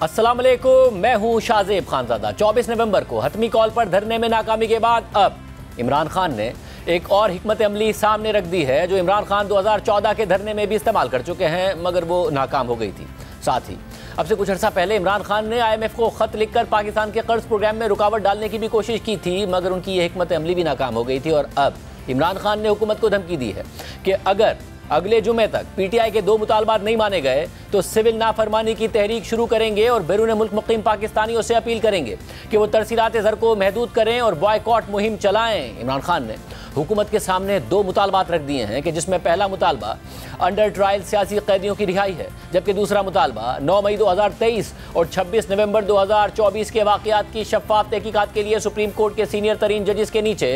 अस्सलाम वालेकुम, मैं हूं शाहजेब खानजादा। 24 नवंबर को हतमी कॉल पर धरने में नाकामी के बाद अब इमरान खान ने एक और हिकमत अमली सामने रख दी है, जो इमरान खान 2014 के धरने में भी इस्तेमाल कर चुके हैं, मगर वो नाकाम हो गई थी। साथ ही अब से कुछ अर्सा पहले इमरान खान ने IMF को खत लिखकर पाकिस्तान के कर्ज प्रोग्राम में रुकावट डालने की भी कोशिश की थी, मगर उनकी ये हिकमत अमली भी नाकाम हो गई थी। और अब इमरान खान ने हुकूमत को धमकी दी है कि अगर अगले जुमे तक PTI के 2 मुतालबात नहीं माने गए तो सिविल नाफरमानी की तहरीक शुरू करेंगे और बैरून मुल्क मुकीम पाकिस्तानियों से अपील करेंगे कि वो तरसीलात ज़र को महदूद करें और बॉयकॉट मुहिम चलाएं। इमरान खान ने हुकूमत के सामने 2 मुतालबात रख दिए हैं कि जिसमें पहला मुतालबा अंडर ट्रायल सियासी कैदियों की रिहाई है, जबकि दूसरा मुतालबा 9 मई 2023 और 26 नवंबर 2024 के वाक़यात की शफ़ाफ़ तहकीकात के लिए सुप्रीम कोर्ट के सीनियर तरीन जजेस के नीचे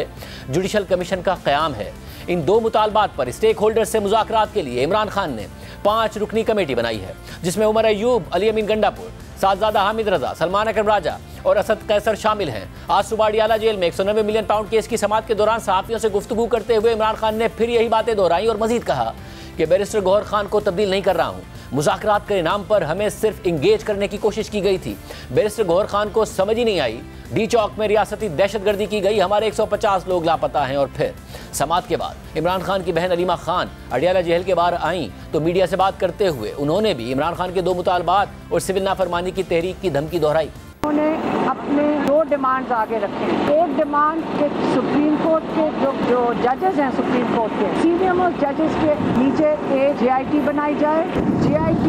जुडिशल कमीशन का क़याम है। इन 2 मुतालबात पर स्टेक होल्डर्स से मुज़ाकरात के लिए इमरान खान ने 5 रुकनी कमेटी बनाई है, जिसमें उमर अयूब, अली अमीन गंडापुर, साहबजादा हामिद रजा, सलमान अकरम राजा और असद कैसर शामिल हैं। आज सुबह अडियाला जेल में 190 मिलियन पाउंड केस की समाअत के दौरान सहाफ़ियों से गुफ्तगू करते हुए इमरान खान ने फिर यही बातें दोहराई और मजीद कहा कि बैरिस्टर गौहर खान को तब्दील नहीं कर रहा हूँ। मुज़ाकरात के नाम पर हमें सिर्फ इंगेज करने की कोशिश की गई थी। बैरिस्टर गौहर खान को समझ ही नहीं आई। डी चौक में रियासती दहशतगर्दी की गई, हमारे 150 लोग लापता हैं। और फिर समाअत के बाद इमरान खान की बहन अलीमा खान अडियाला जेल के बाहर आईं तो मीडिया से बात करते हुए उन्होंने भी इमरान खान के 2 मुतालबात और सिविल नाफरमानी की तहरीक की धमकी दोहराई। उन्होंने अपने 2 डिमांड्स आगे रखे। एक डिमांड के सुप्रीम कोर्ट के जो जजेस हैं, सुप्रीम कोर्ट के सीनियर मोस्ट जजेस के नीचे एक GIT बनाई जाए। GIT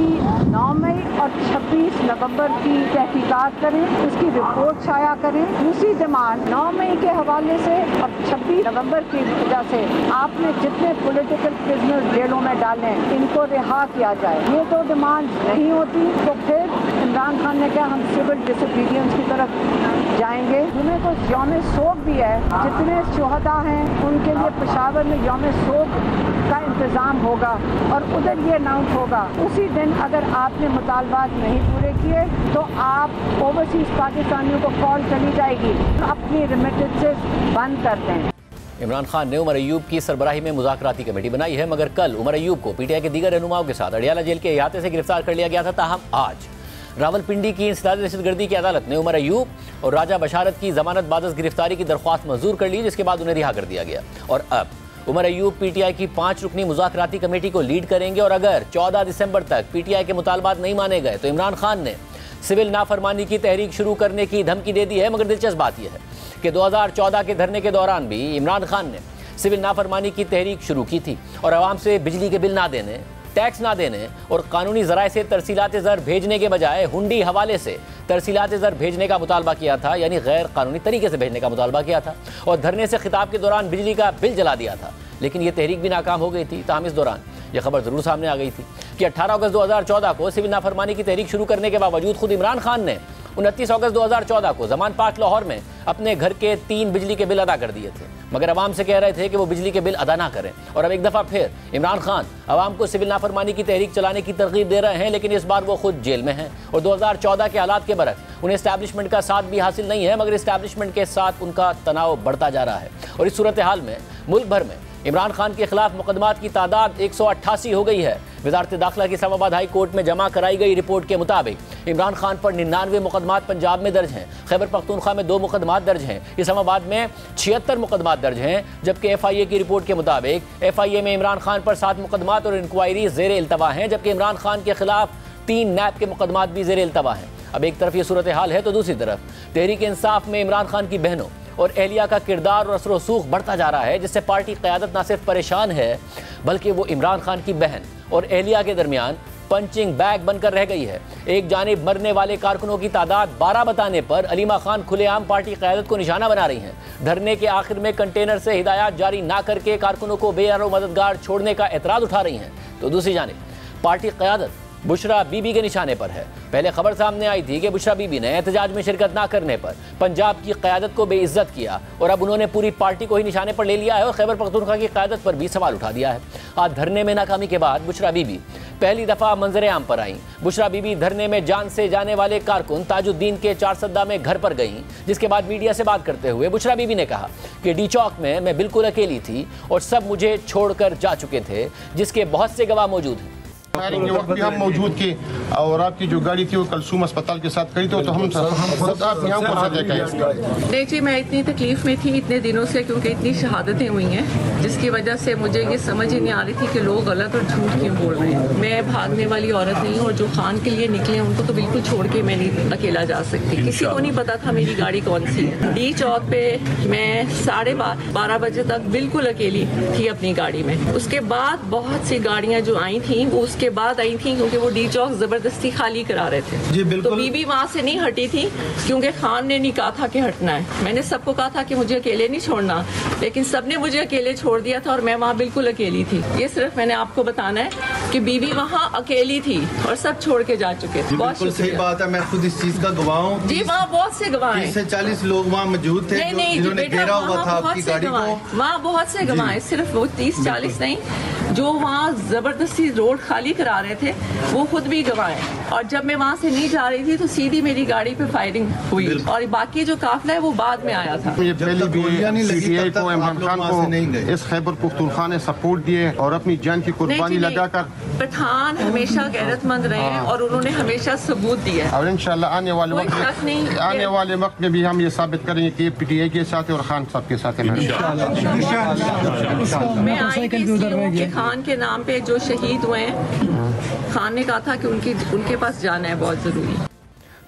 9 मई और 26 नवंबर की तहकीकात करें, उसकी रिपोर्ट शाया करें। दूसरी डिमांड 9 मई के हवाले से और 26 नवंबर की वजह से आपने जितने पॉलिटिकल प्रिजनर जेलों में डाले इनको रिहा किया जाए। ये 2 डिमांड नहीं होती तो फिर इमरान खान ने कहा हम सिविल डिसोबीडियंस की तरफ जाएंगे। जुमे को यौम शोक भी है, जितने शोहदा हैं उनके लिए पेशावर में यौम शोक का इंतज़ाम होगा और उधर ये अनाउंस होगा। उसी दिन अगर आपने मुतालबात नहीं पूरे किए तो आप ओवरसीज़ पाकिस्तानियों को कॉल चली जाएगी, अपनी रेमिटेंसेस बंद कर दें। इमरान खान ने उमर अयूब की सरबराही में मुज़ाकराती कमेटी बनाई है, मगर कल उमर अयूब को PTI के दीगर रहनुमाओं के साथ अडियाला जेल के अहाते से गिरफ्तार कर लिया गया था। ताहम आज रावलपिंडी की इंसदाद दहशतगर्दी की अदालत ने उमर अयूब और राजा बशारत की जमानत बादस गिरफ्तारी की दरख्वास्त मंजूर कर ली, जिसके बाद उन्हें रिहा कर दिया गया। और अब उमर अयूब PTI की 5 रुकनी मुज़ाकराती कमेटी को लीड करेंगे और अगर 14 दिसंबर तक PTI के मुतालबात नहीं माने गए तो इमरान खान ने सिविल नाफरमानी की तहरीक शुरू करने की धमकी दे दी है। मगर दिलचस्प बात यह है कि 2014 के धरने के दौरान भी इमरान खान ने सिविल नाफरमानी की तहरीक शुरू की थी और आवाम से बिजली के बिल ना देने, टैक्स ना देने और कानूनी ज़राए से तरसीलात ज़र भेजने के बजाय हुंडी हवाले से तरसीलात ज़र भेजने का मुतालबा किया था, यानी गैर कानूनी तरीके से भेजने का मुतालबा किया था और धरने से खिताब के दौरान बिजली का बिल जला दिया था। लेकिन ये तहरीक भी नाकाम हो गई थी। ताहम इस दौरान यह खबर ज़रूर सामने आ गई थी कि 18 अगस्त 2014 को सिविल नाफरमानी की तहरीक शुरू करने के बावजूद खुद इमरान खान ने 29 अगस्त 2014 को जमान पार्क लाहौर में अपने घर के 3 बिजली के बिल अदा कर दिए थे, मगर अवाम से कह रहे थे कि वो बिजली के बिल अदा ना करें। और अब एक दफ़ा फिर इमरान खान अवाम को सिविल नाफरमानी की तहरीक चलाने की तरगीब दे रहे हैं, लेकिन इस बार वो खुद जेल में हैं और 2014 के हालात के बरक्स उन्हें इस्टेब्लिशमेंट का साथ भी हासिल नहीं है, मगर इस्टेब्लिशमेंट के साथ उनका तनाव बढ़ता जा रहा है। और इस सूरत हाल में मुल्क भर में इमरान खान के खिलाफ मुकदमात की तादाद 188 हो गई है। वजारत दाखिला की इस्लामाबाद हाई कोर्ट में जमा कराई गई रिपोर्ट के मुताबिक इमरान खान पर 99 मुकदमात पंजाब में दर्ज हैं, खैबर पख्तूनख्वा में 2 मुकदमात दर्ज हैं, इस्लामाबाद में 76 मुकदमात दर्ज हैं, जबकि FIA की रिपोर्ट के मुताबिक FIA में इमरान खान पर 7 मुकदमात और इंक्वायरी ज़ेर इल्तवा हैं, जबकि इमरान खान के खिलाफ 3 नैब के मुकदमात भी ज़ेर इल्तवा हैं। अब एक तरफ ये सूरत हाल है तो दूसरी तरफ तहरीक इंसाफ में इमरान खान की बहनों और एहलिया का किरदार और असर रसूख बढ़ता जा रहा है, जिससे पार्टी क़यादत न सिर्फ परेशान है बल्कि वो इमरान खान की बहन और एहलिया के दरमियान पंचिंग बैग बनकर रह गई है। एक जानिब मरने वाले कारकुनों की तादाद 12 बताने पर अलीमा खान खुलेआम पार्टी क़यादत को निशाना बना रही हैं। धरने के आखिर में कंटेनर से हिदायत जारी ना करके कारकुनों को बेयारो मददगार छोड़ने का एतराज़ उठा रही हैं, तो दूसरी जानिब पार्टी क़यादत बुशरा बीबी के निशाने पर है। पहले खबर सामने आई थी कि बुशरा बीबी ने एहतजाज में शिरकत ना करने पर पंजाब की क़यादत को बेइज्जत किया और अब उन्होंने पूरी पार्टी को ही निशाने पर ले लिया है और खैबर पख्तूनख्वा की क़यादत पर भी सवाल उठा दिया है। आज धरने में नाकामी के बाद बुशरा बीबी पहली दफ़ा मंजर आम पर आईं। बुशरा बीबी धरने में जान से जाने वाले कारकुन ताजुद्दीन के 4 सद्दा में घर पर गईं, जिसके बाद मीडिया से बात करते हुए बुशरा बीबी ने कहा कि डी चौक में मैं बिल्कुल अकेली थी और सब मुझे छोड़कर जा चुके थे, जिसके बहुत से गवाह मौजूद हैं। फायरिंग के वक्त भी हम मौजूद थे और आपकी जो गाड़ी थी वो कलसूम अस्पताल के साथ खड़ी तो हम खुद आप यहाँ पहुँचा देखें। नहीं जी, मैं इतनी तकलीफ में थी इतने दिनों से, क्योंकि इतनी शहादतें हुई हैं जिसकी वजह से मुझे ये समझ ही नहीं आ रही थी कि लोग गलत और झूठ क्यों बोल रहे हैं। मैं भागने वाली औरत नहीं हूँ और जो खान के लिए निकले हैं उनको तो बिल्कुल छोड़ के मैं नहीं अकेला जा सकती। किसी को नहीं पता था मेरी गाड़ी कौन सी है। डी चौक पे मैं 12:30 बजे तक बिल्कुल अकेली थी अपनी गाड़ी में। उसके बाद बहुत सी गाड़ियाँ जो आई थी वो उसके बाद आई थी, क्योंकि वो डी चौक जबरदस्ती खाली करा रहे थे जी। बिल्कुल। तो बीबी वहाँ से नहीं हटी थी क्योंकि खान ने नहीं कहा था कि हटना है। मैंने सबको कहा था कि मुझे अकेले नहीं छोड़ना, लेकिन सबने मुझे अकेले छोड़ दिया था और मैं वहाँ बिल्कुल अकेली थी। ये सिर्फ मैंने आपको बताना है कि बीबी वहाँ अकेली थी और सब छोड़ के जा चुके थे। बिल्कुल सही बात है, मैं खुद इस चीज का गवाह हूँ जी। वहाँ बहुत से गवाह हैं, 30 से 40 लोग वहाँ मौजूद थे जिन्होंने घेरा हुआ था आपकी गाड़ी को। वहाँ बहुत से गवाह हैं, सिर्फ वो 30-40 नहीं, जो वहाँ जबरदस्ती रोड खाली करा रहे थे वो खुद भी गवाह हैं। और जब मैं वहाँ से नहीं जा रही थी तो सीधी मेरी गाड़ी पे फायरिंग हुई और बाकी जो काफिला है वो बाद में आया था। ये पहले भी PTI को इमरान खान को इस खैबर पख्तूनख्वा ने सपोर्ट दिए और अपनी जान की कुर्बानी लगाकर। पठान हमेशा गैरतमंद रहे और उन्होंने हमेशा सबूत दिया और इंशाल्लाह आने वाले वक्त में भी हम ये साबित करेंगे कि PTI के साथ और खान साहब के साथ है। मैं आई कि खान के नाम पे जो शहीद हुए हैं, खान ने कहा था कि उनके पास जाना है बहुत ज़रूरी।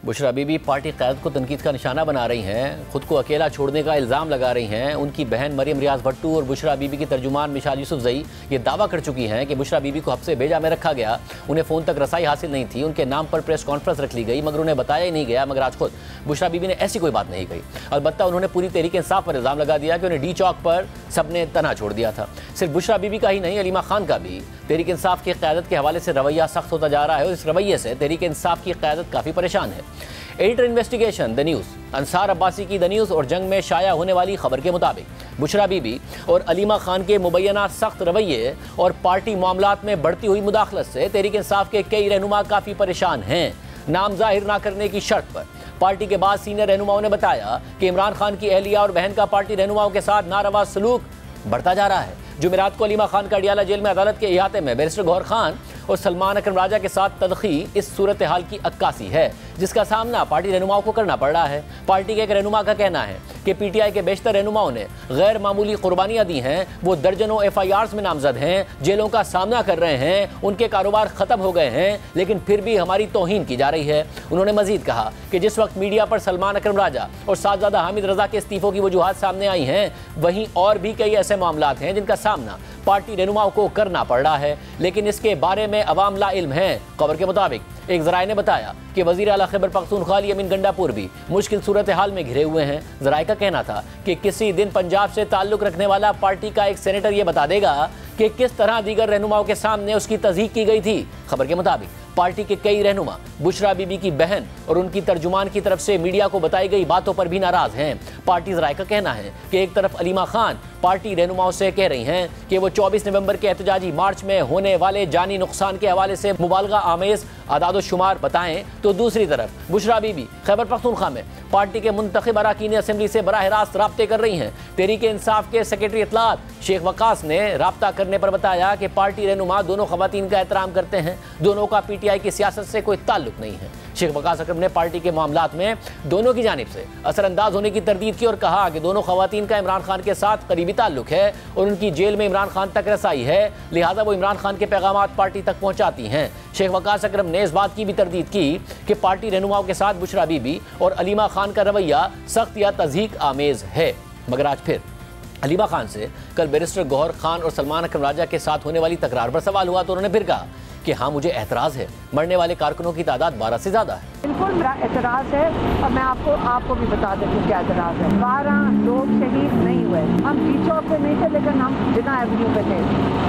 बुशरा बीबी पार्टी क़यादत को तनकीद का निशाना बना रही हैं, खुद को अकेला छोड़ने का इल्ज़ाम लगा रही हैं। उनकी बहन मरियम रियाज भट्टू और बुशरा बीबी की तर्जुमान मिशाल यूसुफजई ये दावा कर चुकी हैं कि बुशरा बीबी को हफ्से भेजा में रखा गया, उन्हें फ़ोन तक रसाई हासिल नहीं थी, उनके नाम पर प्रेस कॉन्फ्रेंस रख ली गई मगर उन्हें बताया ही नहीं गया। मगर आज खुद बुशरा बीबी ने ऐसी कोई बात नहीं कही। अलबत्ता उन्होंने पूरी तहरीक इंसाफ पर इल्ज़ाम लगा दिया कि उन्हें डी चौक पर सबने तना छोड़ दिया था। सिर्फ बुशरा बीबी का ही नहीं, अलीमा खान का भी तहरीक इंसाफ की क़यादत के हवाले से रवैया सख्त होता जा रहा है और इस रवैये से तहरीक इंसाफ की क़यादत काफ़ी परेशान है। Editor investigation the news Ansar Abbasi की द न्यूज़ और जंग में शाया होने वाली खबर के मुताबिक बुशरा बीबी और अलीमा खान के मुबैना सख्त रवैये और पार्टी मामलात में बढ़ती हुई मुदाखलत से तहरीक इंसाफ के कई रहनुमा काफ़ी परेशान हैं। नाम जाहिर ना करने की शर्त पर पार्टी के बाद सीनियर रहनुमाओं ने बताया कि इमरान खान की अहलिया और बहन का पार्टी रहनुमाओं के साथ नारवा सलूक बढ़ता जा रहा है। जुमेरात को अलीमा खान का अडियाला जेल में अदालत के इहाते में बैरिस्टर गौहर खान और सलमान अकरम राजा के साथ तलखी इस सूरत हाल की अक्कासी है जिसका सामना पार्टी रहनुमाओं को करना पड़ रहा है। पार्टी के एक रहनुमा का कहना है कि PTI के बेशतर रहनुमाओं ने गैर मामूली कुर्बानियाँ दी हैं, वो दर्जनों FIRs में नामजद हैं, जेलों का सामना कर रहे हैं, उनके कारोबार ख़त्म हो गए हैं, लेकिन फिर भी हमारी तौहीन की जा रही है। उन्होंने मजीद कहा कि जिस वक्त मीडिया पर सलमान अकरम राजा और साहबजादा हामिद रजा के इस्तीफ़ों की वजूहात सामने आई हैं, वहीं और भी कई ऐसे मामलात हैं जिनका सामना पार्टी रहनुमाओं को करना पड़ रहा है, लेकिन इसके बारे में अवाम ला इल्म है। खबर के मुताबिक एक ज़राए ने बताया कि वज़ीर आला खैबर पख्तूनख्वा अमीन गंडापुर भी मुश्किल सूरत हाल में घिरे हुए हैं। ज़राए का कहना था कि किसी दिन पंजाब से ताल्लुक़ रखने वाला पार्टी का एक सेनेटर ये बता देगा कि किस तरह दीगर रहनुमाओं के सामने उसकी तज़हीक की गई थी। खबर के मुताबिक पार्टी के कई रहनुमा बुशरा बीबी की बहन और उनकी तर्जुमान की तरफ से मीडिया को बताई गई बातों पर भी नाराज़ हैं। पार्टी ज़राए का कहना है कि एक तरफ अलीमा खान पार्टी रहनुमाओं से कह रही हैं कि वो 24 नवंबर के एहतजाजी मार्च में होने वाले जानी नुकसान के हवाले से मुबालगा आमेज़ आदाद शुमार बताएं, तो दूसरी तरफ बुशरा बीबी खैबर पख्तूनख्वा में पार्टी के मुंतखब अरकान असम्बली से बराह रास्त राब्ते कर रही हैं। तहरीक इंसाफ के सेक्रेटरी इत्तलात शेख वकास ने राब्ता करने पर बताया कि पार्टी रहनुमा दोनों खवातीन का एहतराम करते हैं, दोनों का PTI की सियासत से कोई ताल्लुक नहीं है। शेख वकास अकरम ने पार्टी के मामलात में दोनों की जानिब से असरअंदाज होने की तरदीद की और कहा कि दोनों खवातीन का इमरान खान के साथ करीबी ताल्लुक है और उनकी जेल में इमरान खान तक रसाई है, लिहाजा वो इमरान खान के पैगामात पार्टी तक पहुँचाती हैं। शेख वकास अकरम ने इस बात की भी तरदीद की कि पार्टी रहनुमाओं के साथ बुशरा बीबी और अलीमा खान का रवैया सख्त या तज़हीक आमेज़ है। मगर आज फिर अलीमा खान से कल बैरिस्टर गौहर खान और सलमान अकरम राजा के साथ होने वाली तकरार पर सवाल हुआ तो उन्होंने फिर कहा कि हाँ, मुझे एतराज़ है, मरने वाले कारकुनों की तादाद 12 से ज़्यादा है। बिल्कुल मेरा एतराज़ है और मैं आपको भी बता देती हूँ क्या एतराज़ है। 12 लोग शहीद नहीं हुए, हम डी चौक पे नहीं थे लेकिन हम जिन्ना एवेन्यू पे थे,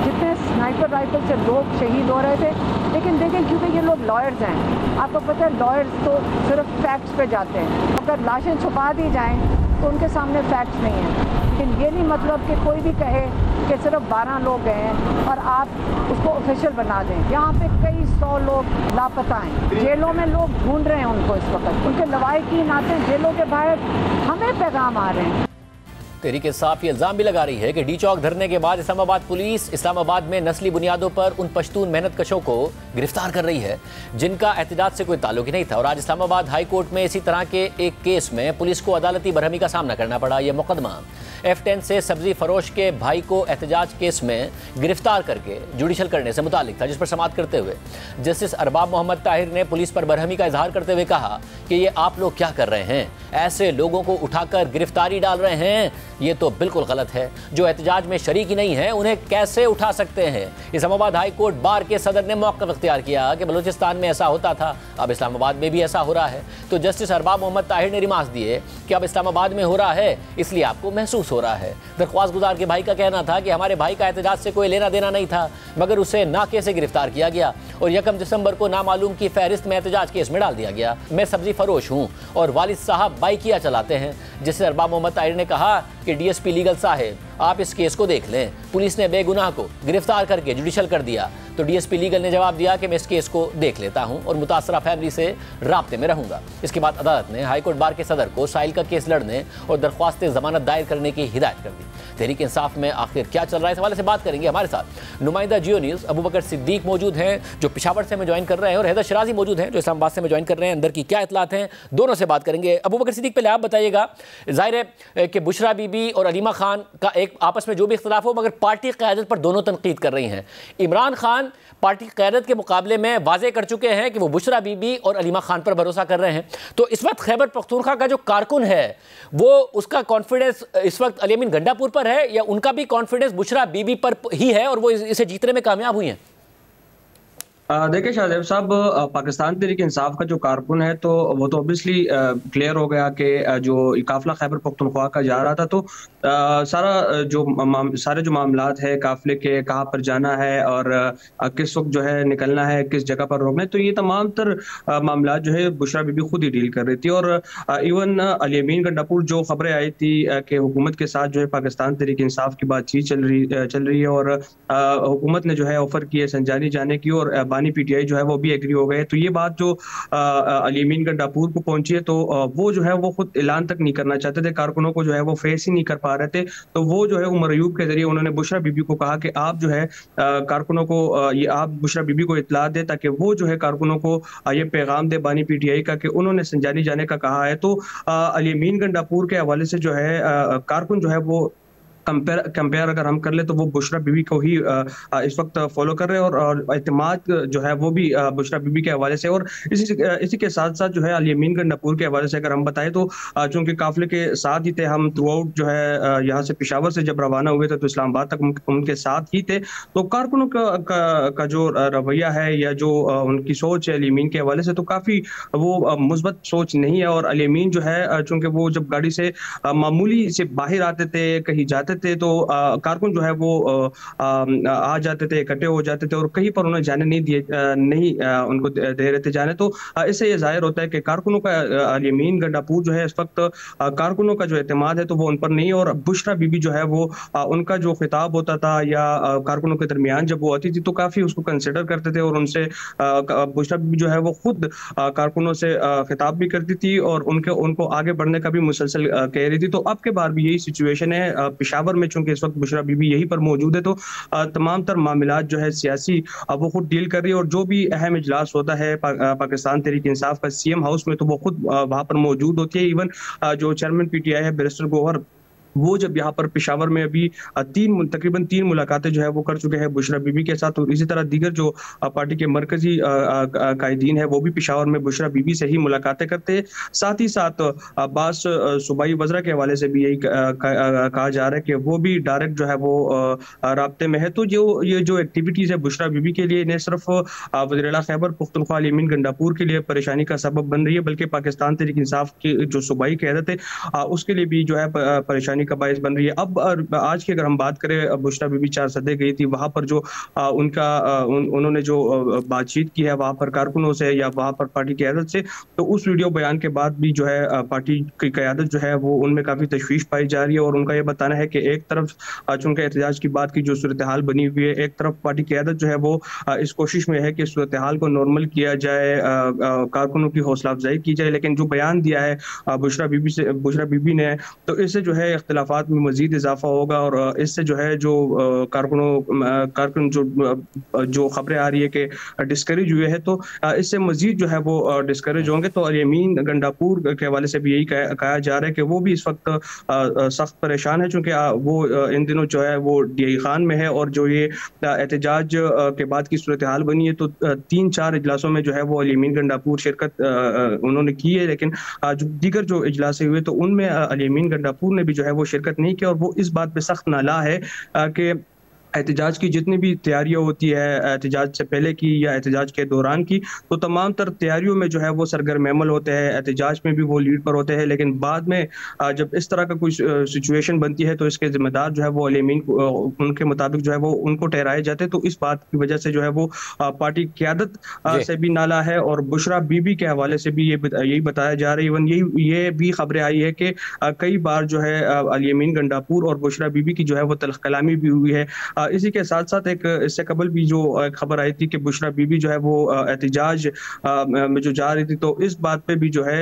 जितने स्नाइपर राइफल से लोग शहीद हो रहे थे। लेकिन देखें क्योंकि ये लोग लॉयर्स हैं, आपको पता है लॉयर्स तो सिर्फ फैक्ट्स पे जाते हैं, अगर लाशें छुपा दी जाएँ तो उनके सामने फैक्ट्स नहीं हैं। लेकिन ये नहीं मतलब कि कोई भी कहे कि सिर्फ 12 लोग गए हैं और आप उसको ऑफिशियल बना दें। यहाँ पे कई 100 लोग लापता हैं, जेलों में लोग ढूंढ रहे हैं उनको इस वक्त, उनके लवाहिकीन आते हैं जेलों के बाहर, हमें पैगाम आ रहे हैं। तहरीक इंसाफ ये इल्जाम भी लगा रही है कि डी चौक धरने के बाद इस्लामाबाद पुलिस इस्लामाबाद में नस्ली बुनियादों पर उन पश्तून मेहनत कशों को गिरफ्तार कर रही है जिनका एहतजाज से कोई ताल्लुक ही नहीं था। और आज इस्लामाबाद हाई कोर्ट में इसी तरह के एक केस में पुलिस को अदालती बरहमी का सामना करना पड़ा। यह मुकदमा F10 से सब्जी फरोश के भाई को एहतजाज केस में गिरफ्तार करके जुडिशल करने से मुतालिक था, जिस पर समाअत करते हुए जस्टिस अरबाब मोहम्मद ताहिर ने पुलिस पर बरहमी का इजहार करते हुए कहा कि ये आप लोग क्या कर रहे हैं, ऐसे लोगों को उठाकर गिरफ्तारी डाल रहे हैं, ये तो बिल्कुल गलत है। जो एहतजाज में शरीक ही नहीं है उन्हें कैसे उठा सकते हैं। इस्लामाबाद हाई कोर्ट बार के सदर ने मौक़िफ़ इख्तियार किया कि बलूचिस्तान में ऐसा होता था, अब इस्लामाबाद में भी ऐसा हो रहा है। तो जस्टिस अरबाब मोहम्मद ताहिर ने रिमार्क्स दिए कि अब इस्लामाबाद में हो रहा है इसलिए आपको महसूस हो रहा है। दरख्वास्त गुजार के भाई का कहना था कि हमारे भाई का एहतजाज से कोई लेना देना नहीं था, मगर उसे नाके से गिरफ्तार किया गया और 1 दिसंबर को नामालूम की फहरिस्त में एहतजाज केस में डाल दिया गया। मैं सब्जी फरोश हूँ और वालिद साहब बाइकिया चलाते हैं। जिससे अरबाब मोहम्मद ताहिर ने कहा कि DSP लीगल साहब आप इस केस को देख लें, पुलिस ने बेगुनाह को गिरफ्तार करके जुडिशल कर दिया। तो DSP लीगल ने जवाब दिया कि मैं इस केस को देख लेता हूं और मुतासरा फैमिली से राब्ते में रहूंगा। इसके बाद अदालत ने हाईकोर्ट बार के सदर को साहिल का केस लड़ने और दरख्वास्त जमानत दायर करने की हिदायत कर दी। तहरीक इंसाफ में आखिर क्या चल रहा है, इस हवाले से बात करेंगे। हमारे साथ नुमाइंदा जियो न्यूज़ अबू बकर सिद्दीक मौजूद हैं जो पेशावर से हमें ज्वाइन कर रहे हैं, और हैदर शराजी मौजूद हैं जो इस्लामाबाद से हमें ज्वाइन कर रहे हैं। अंदर की क्या इतलात हैं, दोनों से बात करेंगे। अबू बकर सिद्दीक, पहले आप बताइएगा, जाहिर है कि बुशरा बीबी और अलीमा खान का एक आपस में जो भी इख्तिलाफ हो, मगर पार्टी क़यादत पर दोनों तनकीद कर रही हैं। इमरान खान पार्टी क़यादत के मुकाबले में वाज़े कर चुके हैं कि वो बुशरा बीबी और अलीमा खान पर भरोसा कर रहे हैं। तो इस वक्त खैबर पख्तूनख्वा का जो कारकुन है वो उसका कॉन्फिडेंस इस वक्त अली अमीन गंडापुर पर है या उनका भी कॉन्फिडेंस बुशरा बीबी पर ही है और वो इसे जीतने में कामयाब हुई हैं? देखिए शाहजेब साहब, पाकिस्तान तहरीक इंसाफ का जो कारकुन है तो वो तो ऑब्वियसली क्लियर हो गया कि जो काफिला खैबर पख्तूनख्वा का जा रहा था तो सारे जो मामलात है काफिले के, कहाँ पर जाना है और किस वक्त जो है निकलना है, किस जगह पर रोकना है, तो ये तमाम तर मामलात जो है बुशरा बीबी खुद ही डील कर रही थी। और इवन अली अमीन गंडापुर जो खबरें आई थी कि हुकूमत के साथ जो है पाकिस्तान तहरीक इंसाफ की बातचीत चल रही है और हुकूमत ने जो है ऑफर की है संजानी जाने की और बानी PTI जो है वो भी एग्री हो गए। तो ये बात जो अली अमीन गंडापुर को पहुंची है तो वो जो है वो खुद ऐलान तक नहीं करना चाहते थे, कारकुनों को जो है वो फेस ही नहीं कर पा रहे थे। तो वो जो है उमर अयूब के जरिए उन्होंने बुशरा बीबी को कहा कि आप जो है कारकुनों को ये आप बुशरा बीबी को इत्तला दे ताकि वो जो है कारकुनों को ये पैगाम दे बानी PTI का कि उन्होंने संजानी जाने का कहा है। तो अली अमीन गंडापुर के हवाले से जो है कारकुन जो है वो कंपेयर अगर हम कर ले तो वो बुशरा बीबी को ही इस वक्त फॉलो कर रहे हैं और एतमाद जो है वो भी बुशरा बीबी के हवाले से। और इसी के साथ साथ जो है अली अमीन गंडापुर के हवाले से अगर हम बताएं तो चूंकि काफिले के साथ ही थे, हम थ्रू आउट जो है यहाँ से पेशावर से जब रवाना हुए थे तो इस्लामाबाद तक उनके साथ ही थे। तो कारकुनों का जो रवैया है या जो उनकी सोच है अली अमीन के हवाले से तो काफी वो मुस्बत सोच नहीं है। और अली अमीन जो है चूंकि वो जब गाड़ी से मामूली से बाहर आते थे, कहीं जाते थे तो कारकुन जो है वो आ जाते थे, इकट्ठे हो जाते थे और कहीं पर उन्हें जाने नहीं उनको दे रहे थे जाने। तो इससे ये जाहिर होता है कि कारकुनों का अली अमीन गंडापुर जो है इस वक्त कारकुनों का जो एतमाद है तो वो उन पर नहीं। और बुशरा बीबी जो है वो उनका जो खिताब होता था या कारकुनों के दरमियान जब वो आती थी तो काफी उसको कंसिडर करते थे और उनसे बुशरा बीबी जो है वो खुद कारकुनों से खिताब भी करती थी और उनको आगे बढ़ने का भी मुसलसल कह रही थी। तो अब के बार भी यही सिचुएशन है पेशावर में, चूंकि इस वक्त बुशरा बीबी यहीं पर मौजूद है तो तमाम तर मामलात जो है सियासी वो खुद डील कर रही है। और जो भी अहम इजलास होता है पाकिस्तान तहरीक इंसाफ का CM हाउस में तो वो खुद वहां पर मौजूद होती है। इवन जो चेयरमैन PTI है बैरिस्टर गौहर, वो जब यहाँ पर पेशावर में अभी तकरीबन 3 मुलाकातें जो है वो कर चुके हैं बुशरा बीबी के साथ। और इसी तरह दीगर जो पार्टी के मरकजी कायदीन है वो भी पेशावर में बुशरा बीबी से ही मुलाकातें करते हैं। साथ ही साथ अब्बास सूबाई वज़रा के हवाले से भी यही कहा जा रहा है कि वो भी डायरेक्ट जो है वो राब्ते में है। तो ये जो एक्टिविटीज है बुशरा बीबी के लिए न सिर्फ वज़ीर-ए-आला खैबर पख्तूनख्वा अली अमीन गंडापुर के लिए परेशानी का सबब बन रही है, बल्कि पाकिस्तान तहरीक इंसाफ की जो सूबाई क़यादत है उसके लिए भी जो है परेशानी का बायस बन रही है। अब आज की अगर हम बात करें, बुशरा बीबी 4 सदे गई थी, वहां पर जो उन्होंने जो बातचीत की है वहां पर कारकुनों से या वहां पर पार्टी क़यादत से, तो उस वीडियो बयान के बाद भी जो है पार्टी की क़यादत जो है वो उनमें काफी तशवीश पाई जा रही है। और उनका ये बताना है कि एक तरफ चूंकि एहतजाज की बात की जो सूरत हाल बनी हुई है, एक तरफ पार्टी क़यादत जो है वो इस कोशिश में है कि सूरत हाल को नॉर्मल किया जाए, कारकुनों की हौसला अफजाई की जाए, लेकिन जो बयान दिया है बुशरा बीबी ने तो इससे जो है इख्तिलाफात में मज़ीद इजाफा होगा और इससे जो है जो कारकुन जो खबरें आ रही है कि डिस्करेज हुए हैं, तो इससे मज़ीद जो है वो डिस्करेज होंगे। तो अल-यमीन गंडापुर के हवाले से भी यही कहा जा रहा है कि वो भी इस वक्त सख्त परेशान है, चूँकि वो इन दिनों जो है वो DI खान में है और जो ये एहतजाज के बाद की सूरत हाल बनी है, तो 3-4 इजलासों में जो है वो अल-यमीन गंडापुर शिरकत उन्होंने की है, लेकिन जो दीगर जो इजलास हुए तो उनमें अल-यमीन गंडापुर ने भी जो है वो शिरकत नहीं की और वो इस बात पे सख्त नाला है कि एहतजाज की जितनी भी तैयारियां होती है एहतजाज से पहले की या एहतजाज के दौरान की, तो तमाम तर तैयारियों में जो है वो सरगर्म अमल होते हैं, एहतजाज में भी वो लीड पर होते हैं, लेकिन बाद में जब इस तरह का कोई सिचुएशन बनती है तो इसके जिम्मेदार जो है वो अल-यमीन उनके मुताबिक जो है वो उनको ठहराए जाते हैं। तो इस बात की वजह से जो है वो पार्टी क़यादत से भी नाला है और बुशरा बीबी के हवाले से भी यही बताया जा रहा है। इवन ये भी खबरें आई है कि कई बार जो है अल-यमीन गंडापुर और बुशरा बीबी की जो है वो तल्ख कलामी भी हुई है। इसी के साथ साथ एक इससे कबल भी जो खबर आई थी कि बुशरा बीबी जो है वो एहतजाज में जो जा रही थी, तो इस बात पे भी जो है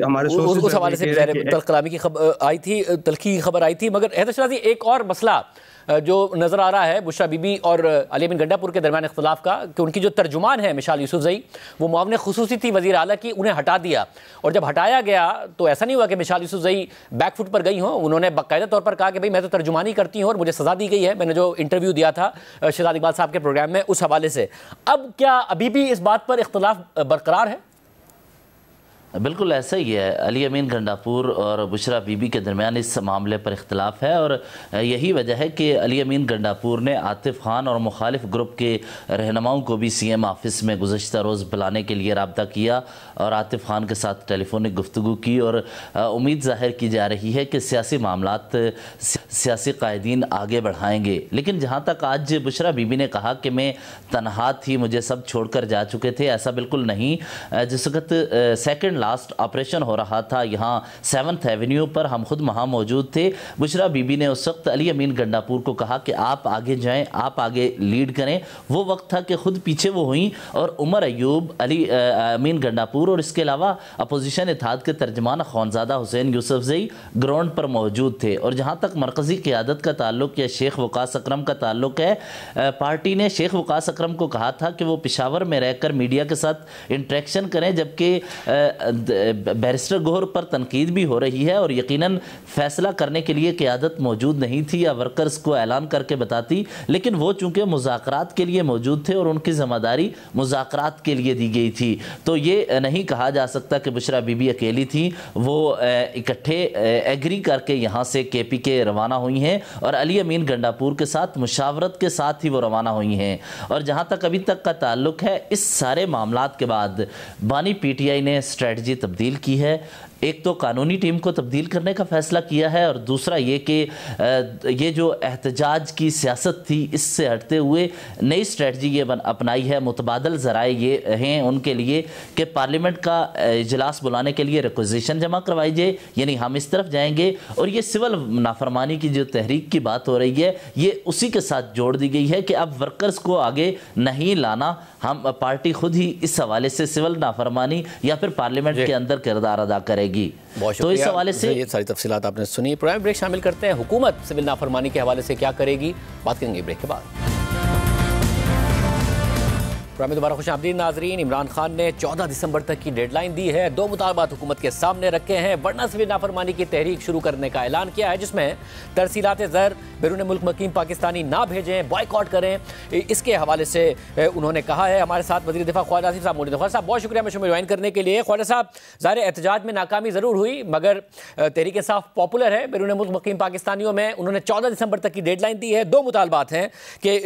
हमारे उस हवाले से तल्ख कलामी की खबर आई थी, तल्खी की खबर आई थी। मगर हैदर शराजी, एक और मसला जो नज़र आ रहा है बुशरा बीबी और अल-यमीन गंडापुर के दरमियान इख्तिलाफ का, कि उनकी जो तर्जुमान है मिशाल यूसुफजई, वो मुआविन खुसूसी थी वज़ीर आला की, उन्हें हटा दिया। और जब हटाया गया तो ऐसा नहीं हुआ कि मिशाल यूसुफजई बैकफुट पर गई हों, उन्होंने बाकायदा तौर पर कहा कि भाई मैं तो तर्जुमानी करती हूँ और मुझे सज़ा दी गई है। मैंने जो इंटरव्यू दिया था शहजाद इकबाल साहब के प्रोग्राम में, उस हवाले से अब क्या अभी भी इस बात पर इख्तिलाफ बरकरार है? बिल्कुल ऐसा ही है। अल-यमीन गंडापुर और बुशरा बीबी के दरमियान इस मामले पर इख्तिलाफ है और यही वजह है कि अल-यमीन गंडापुर ने आतिफ खान और मुखालिफ ग्रुप के रहनुमाओं को भी CM ऑफिस में गुज़श्ता रोज़ बुलाने के लिए रब्ता किया और आतिफ खान के साथ टेलीफोनिक गुफ्तगू की और उम्मीद ज़ाहिर की जा रही है कि सियासी मामलात सियासी कायदीन आगे बढ़ाएंगे। लेकिन जहाँ तक आज बुशरा बीबी ने कहा कि मैं तनहा थी, मुझे सब छोड़कर जा चुके थे, ऐसा बिल्कुल नहीं। जिस वक्त सेकंड लास्ट ऑपरेशन हो रहा था यहाँ 7th एवेन्यू पर, हम खुद वहाँ मौजूद थे। बुशरा बीबी ने उस वक्त अल-यमीन गंडापुर को कहा कि आप आगे जाएं, आप आगे लीड करें। वो वक्त था कि खुद पीछे वो हुई और उमर अयूब, अल-यमीन गंडापुर और इसके अलावा अपोजिशन इत्तेहाद के तर्जमान ख़वानज़ादा हुसैन यूसुफजई ग्राउंड पर मौजूद थे। और जहाँ तक मरकज़ी क़यादत का ताल्लुक या शेख वक़ास अकरम का ताल्लुक है, पार्टी ने शेख वक़ास अकरम को कहा था कि वो पेशावर में रहकर मीडिया के साथ इंटरेक्शन करें, जबकि बैरिस्टर गोहर पर तनकीद भी हो रही है और यकीनन फैसला करने के लिए क़यादत मौजूद नहीं थी या वर्कर्स को ऐलान करके बताती, लेकिन वो चूँकि मुज़ाकरात के लिए मौजूद थे और उनकी ज़िम्मेदारी मुज़ाकरात के लिए दी गई थी। तो ये नहीं कहा जा सकता कि बुशरा बीबी अकेली थी, वो इकट्ठे एग्री करके यहाँ से KPK रवाना हुई हैं और अल-यमीन गंडापुर के साथ मुशावरत के साथ ही वो रवाना हुई हैं। और जहाँ तक अभी तक का ताल्लुक है, इस सारे मामलात के बाद बानी PTI ने स्ट्रेटजी तब्दील की है। एक तो कानूनी टीम को तब्दील करने का फ़ैसला किया है और दूसरा ये कि ये जो एहतजाज की सियासत थी इससे हटते हुए नई स्ट्रेटजी ये अपनाई है। मुतबादल ज़राए ये हैं उनके लिए कि पार्लियामेंट का इजलास बुलाने के लिए रिक्वेजिशन जमा करवाई जाए, यानी हम इस तरफ जाएंगे। और ये सिविल नाफरमानी की जो तहरीक की बात हो रही है, ये उसी के साथ जोड़ दी गई है कि अब वर्कर्स को आगे नहीं लाना, हम पार्टी खुद ही इस हवाले से सिविल नाफरमानी या फिर पार्लियामेंट के अंदर किरदार अदा करेगी। तो इस हवाले से ये सारी तफसीलात आपने सुनी। प्रोग्राम ब्रेक शामिल करते हैं। हुकूमत सिविल नाफरमानी के हवाले से क्या करेगी, बात करेंगे ब्रेक के बाद। प्रोग्राम में दोबारा खुशामदीद नाजरीन। इमरान खान ने 14 दिसंबर तक की डेडलाइन दी है। 2 मुतालबात हुकूमत के सामने रखे हैं। वरना सिविल नाफरमानी की तहरीक शुरू करने का ऐलान किया है, जिसमें तरसीलात ज़र बैरून मुल्क मुकीम पाकिस्तानी ना भेजें, बॉयकॉट करें। इसके हवाले से उन्होंने कहा है। हमारे साथ वज़ीर दिफा ख्वाजा आसिफ साहब मौजूद हैं। ख्वाजा साहब, बहुत शुक्रिया मुझे ज्वाइन करने के लिए। ख्वाजा साहब, ज़ाहिर एहतजाज में नाकामी ज़रूर हुई, मगर तहरीक इंसाफ पॉपुलर है बैरून मुल्क मुकीम पाकिस्तानियों में। उन्होंने 14 दिसंबर तक की डेडलाइन दी है। 2 मुतालबात हैं कि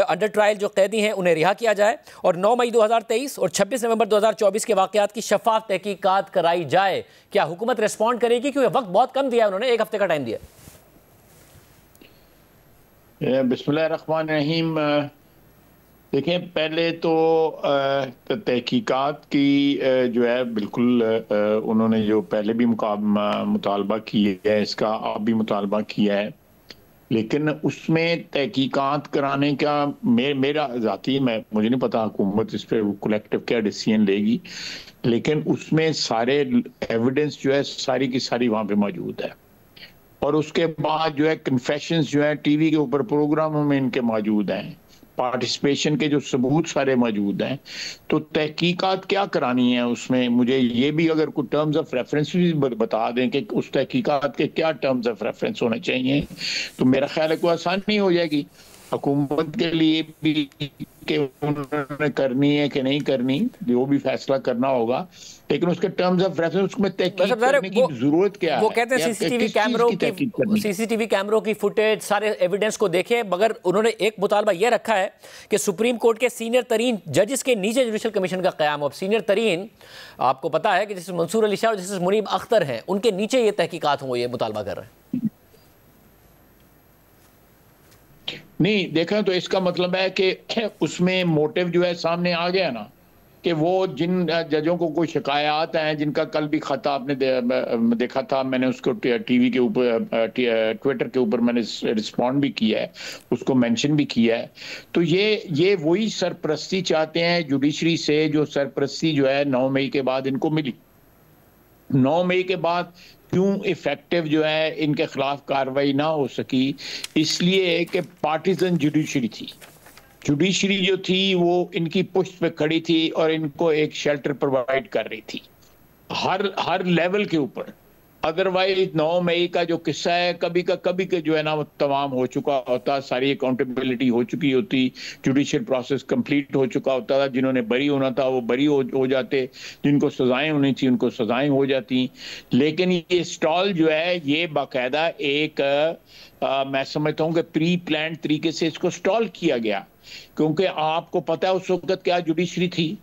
अंडर ट्रायल जो कैदी हैं उन्हें रिहा किया जाए और 9 मई 2023 और 26 नवंबर 2024 के वाक़यात की शफाफ तहकीकात कराई जाए। क्या हुकूमत रिस्पॉन्ड करेगी? क्योंकि वक्त बहुत कम दिया है उन्होंने, 1 हफ्ते का टाइम दिया। बिस्मिल्लाहिर्रहमानिर्रहीम। देखें, पहले तो तहकीकात की जो है बिल्कुल उन्होंने जो पहले भी मुतालबा किया है, इसका अब भी मुतालबा किया है, लेकिन उसमें तहकीकात कराने का मेरा ज़ाती मुझे नहीं पता हुकूमत इस पर कलेक्टिव क्या डिसीजन लेगी, लेकिन उसमें सारे एविडेंस जो है सारी की सारी वहाँ पे मौजूद है। और उसके बाद जो है कन्फेशंस जो है टीवी के ऊपर प्रोग्रामों में इनके मौजूद हैं, पार्टिसिपेशन के जो सबूत सारे मौजूद हैं। तो तहकीकात क्या करानी है उसमें, मुझे ये भी अगर कोई टर्म्स ऑफ रेफरेंस भी बता दें कि उस तहकीकात के क्या टर्म्स ऑफ रेफरेंस होने चाहिए, तो मेरा ख्याल है कोई आसानी हो जाएगी हुकूमत के लिए भी कि उन्होंने करनी है कि नहीं करनी, जो भी फैसला करना होगा, लेकिन उसके टर्म्स ऑफ रेफरेंस उसमें तहकीक करने की जरूरत क्या है। वो कहते हैं सीसीटीवी कैमरों की फुटेज, सारे एविडेंस को देखें, मगर उन्होंने एक मुतालबा यह रखा है कि सुप्रीम कोर्ट के सीनियर तरीन जजेस के नीचे जुडिशल कमीशन का क़याम हो। अब सीनियर तरीन आपको पता है कि जैसे मंसूर अली शाह और जैसे मुनीब अख्तर हैं, उनके नीचे ये तहकीकात हो, ये मुतालबा कर रहे हैं। नहीं देखा तो इसका मतलब है कि उसमें मोटिव जो है सामने आ गया ना, कि वो जिन जजों को कोई शिकायत हैं, जिनका कल भी खता आपने देखा था, मैंने उसको टीवी के ऊपर ट्विटर के ऊपर मैंने रिस्पॉन्ड भी किया है, उसको मेंशन भी किया है। तो ये वही सरपरस्ती चाहते हैं जुडिशरी से, जो सरपरस्ती जो है 9 मई के बाद इनको मिली। 9 मई के बाद क्यों इफेक्टिव जो है इनके खिलाफ कार्रवाई ना हो सकी, इसलिए कि पार्टीजन जुडिशरी थी। जुडिशरी जो थी वो इनकी पुष्ट पे खड़ी थी और इनको एक शेल्टर प्रोवाइड कर रही थी हर लेवल के ऊपर। अदरवाइज 9 मई का जो किस्सा है कभी का जो है ना वो तमाम हो चुका होता, सारी अकाउंटेबिलिटी हो चुकी होती, जुडिशियल प्रोसेस कंप्लीट हो चुका होता था, जिन्होंने बरी होना था वो बरी हो जाते, जिनको सजाएं होनी थी उनको सजाएं हो जाती। लेकिन ये स्टॉल जो है ये बाकायदा एक मैं समझता हूँ कि प्री प्लान तरीके से इसको स्टॉल किया गया, क्योंकि आपको पता है उस वक्त क्या जुडिशरी थी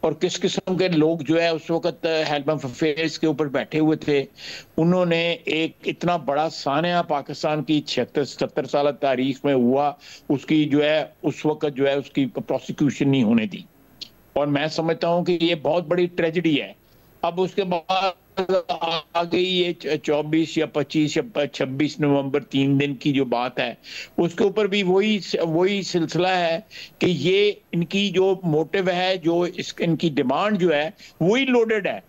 और किस किस्म के लोग जो है उस वक्त हेल्प ऑफ अफेयर्स के ऊपर बैठे हुए थे। उन्होंने एक इतना बड़ा सानिया पाकिस्तान की 76-77 साल तारीख में हुआ, उसकी जो है उस वक्त जो है उसकी प्रोसिक्यूशन नहीं होने दी, और मैं समझता हूँ कि ये बहुत बड़ी ट्रेजेडी है। अब उसके बाद आ गई ये 24 या 25 या 26 नवंबर 3 दिन की जो बात है, उसके ऊपर भी वही सिलसिला है कि ये इनकी जो मोटिव है, जो इनकी डिमांड जो है वही लोडेड है।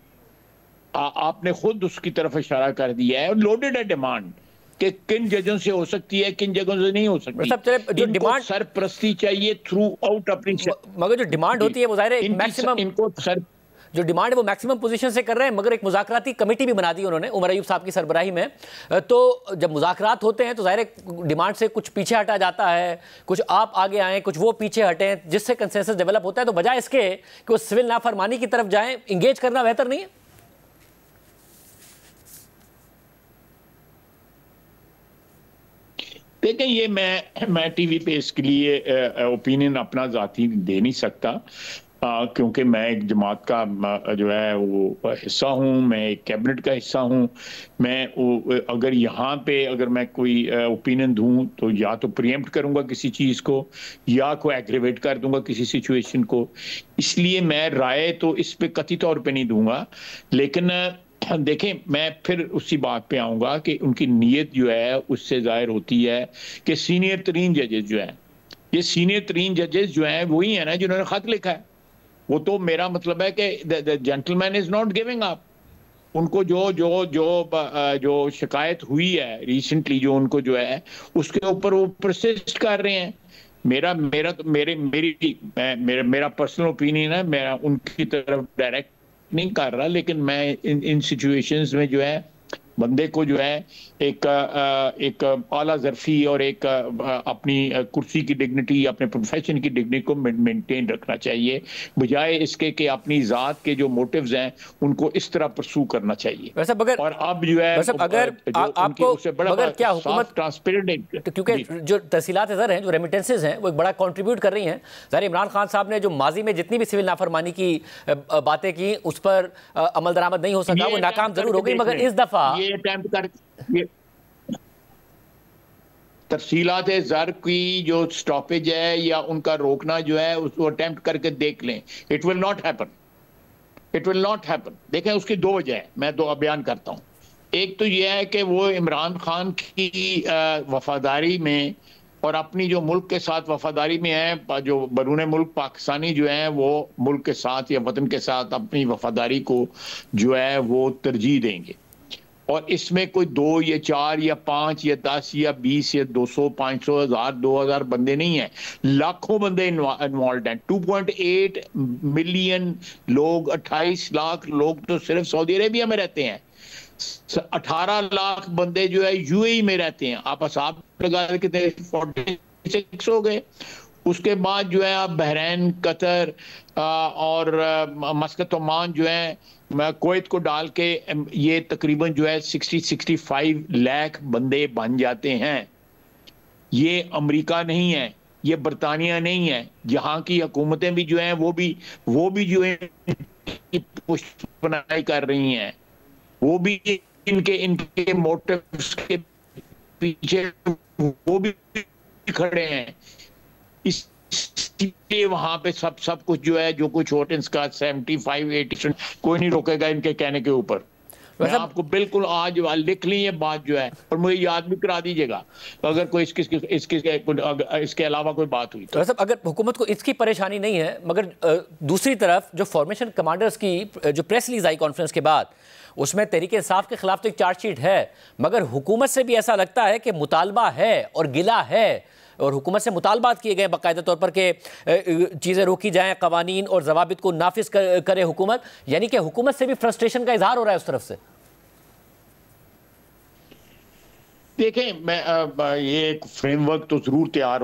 आपने खुद उसकी तरफ इशारा कर दिया है, लोडेड है डिमांड कि किन जजों से हो सकती है, किन जगहों से नहीं हो सकती। जो डिमांड सरपरस्ती चाहिए थ्रू आउट अपनी, मगर जो डिमांड होती है वो जाहिर है मैक्सिमम इनको जो डिमांड है वो मैक्सिमम पोजीशन से कर रहे हैं, मगर एक मुज़ाकराती कमेटी भी बना दी उन्होंने उमर अयूब साहब की सरबराही में। तो जब मुज़ाकरात होते हैं तो ज़ाहिर है डिमांड से कुछ पीछे हटा जाता है, कुछ आप आगे आएँ, कुछ वो पीछे हटें, जिससे कंसेंसस डेवलप होता है। तो बजाय इसके कि वो सिविल नाफरमानी की तरफ जाएं, इंगेज करना बेहतर नहीं है? देखें, ये मैं टीवी पे इसके लिए ओपिनियन अपना ज़ाती दे नहीं सकता, क्योंकि मैं एक जमात का जो है वो हिस्सा हूँ, मैं एक कैबिनेट का हिस्सा हूँ। मैं अगर यहाँ पे अगर मैं कोई ओपिनियन दूँ तो या तो प्रीएम्प्ट करूँगा किसी चीज़ को या को एग्रीवेट कर दूँगा किसी सिचुएशन को, इसलिए मैं राय तो इस पे कतई तौर पे नहीं दूँगा। लेकिन देखें, मैं फिर उसी बात पे आऊँगा कि उनकी नीयत जो है उससे जाहिर होती है कि सीनियर तरीन जजेस जो हैं, ये सीनियर तरीन जजेस जो हैं वही है ना जिन्होंने ख़त लिखा है। वो तो मेरा मतलब है कि the gentleman is not giving up. उनको जो शिकायत हुई है रिसेंटली, जो उनको जो है उसके ऊपर वो परसिस्ट कर रहे हैं। मेरा पर्सनल ओपिनियन है, मैं उनकी तरफ डायरेक्ट नहीं कर रहा, लेकिन मैं इन सिचुएशंस में जो है बंदे को जो है एक आला ज़र्फी और एक अपनी कुर्सी की डिग्निटी, अपने प्रोफेशन की डिग्निटी को मेंटेन रखना चाहिए, बजाय इसके कि अपनी ज़ात के जो मोटिव्स हैं उनको इस तरह परसू करना चाहिए। वैसे अगर और अब जो है अगर आपको अगर क्या हुकूमत ट्रांसपेरेंट, क्योंकि जो तहसीलात ज़र हैं, जो रेमिटेंसेज हैं, वो एक बड़ा कंट्रीब्यूट कर रही हैं। ज़ाहिर इमरान खान साहब ने जो माजी में जितनी भी सिविल नाफरमानी की बातें की उस पर अमल दरामद नहीं हो सका, वो नाकाम जरूर हो गई, मगर इस दफ़ा अटेम्प्ट कर तफसीलात ज़र की जो स्टॉपेज है या उनका रोकना जो है उसको अटेम्प्ट करके देख लें। It will not happen, it will not happen. देखें, उसकी दो वजह है, मैं दो बयान करता हूँ। एक तो यह है कि वो इमरान खान की वफादारी में और अपनी जो मुल्क के साथ वफादारी में है, जो बरूने मुल्क पाकिस्तानी जो है वो मुल्क के साथ या वतन के साथ अपनी वफादारी को जो है वो तरजीह देंगे। और इसमें कोई 2 या 4 या 5 या 10 या 20 या 200 500 1000 2000 बंदे नहीं हैं, लाखों बंदे इन्वॉल्व हैं। 2.8 मिलियन लोग, 28 लाख लोग तो सिर्फ सऊदी अरेबिया में रहते हैं, 18 लाख बंदे जो है यूएई में रहते हैं। आप हिसाब लगा के कितने 46 हो गए। उसके बाद जो है आप बहरैन, कतर और मस्कत ओमान जो है कुवैत को डाल के ये तकरीबन जो है 60-65 लाख बंदे बन जाते हैं। ये अमेरिका नहीं है, ये बरतानिया नहीं है, जहाँ की हुकूमतें भी जो हैं वो भी जो है पुष्पनाई कर रही हैं, वो भी इनके मोटिव्स के पीछे वो भी खड़े हैं। इसलिए वहां पे सब कुछ जो है, जो कुछ होटल्स का 75-80% कोई नहीं रोकेगा इनके कहने के ऊपर। मैं आपको बिल्कुल आज लिख ली ये बात जो है, और मुझे याद भी करा दीजिएगा अगर कोई इसके अलावा कोई बात हुई तो। अगर हुकूमत को इसकी परेशानी नहीं है, मगर दूसरी तरफ जो फॉर्मेशन कमांडर्स की जो प्रेस रिलीज आई कॉन्फ्रेंस के बाद, उसमें तहरीक इंसाफ के खिलाफ तो एक चार्जशीट है, मगर हुकूमत से भी ऐसा लगता है कि मुतालबा है और गिला है, और हुकूमत से मुतालबात किए गए बाकायदा तौर पर कि चीज़ें रोकी जाएं, कवानीन और जवाबित को नाफिज करे हुकूमत, यानी कि हुकूमत से भी फ्रस्ट्रेशन का इजहार हो रहा है उस तरफ से। देखें, मैं ये एक फ्रेमवर्क तो ज़रूर तैयार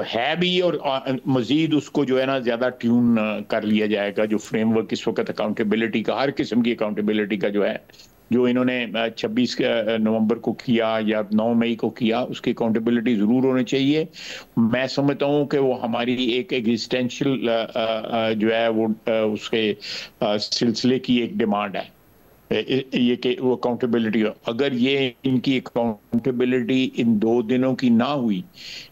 है भी, और मज़ीद उसको जो है ना ज़्यादा ट्यून कर लिया जाएगा। जो फ्रेमवर्क इस वक्त अकाउंटेबिलिटी का, हर किस्म की अकाउंटेबिलिटी का जो है, जो इन्होंने 26 नवंबर को किया या 9 मई को किया, उसकी अकाउंटेबिलिटी ज़रूर होनी चाहिए। मैं समझता हूँ कि वो हमारी एक एग्जिस्टेंशियल जो है वो उसके सिलसिले की एक डिमांड है, ये कि वो अकाउंटेबिलिटी। अगर ये इनकी अकाउंटेबिलिटी इन 2 दिनों की ना हुई,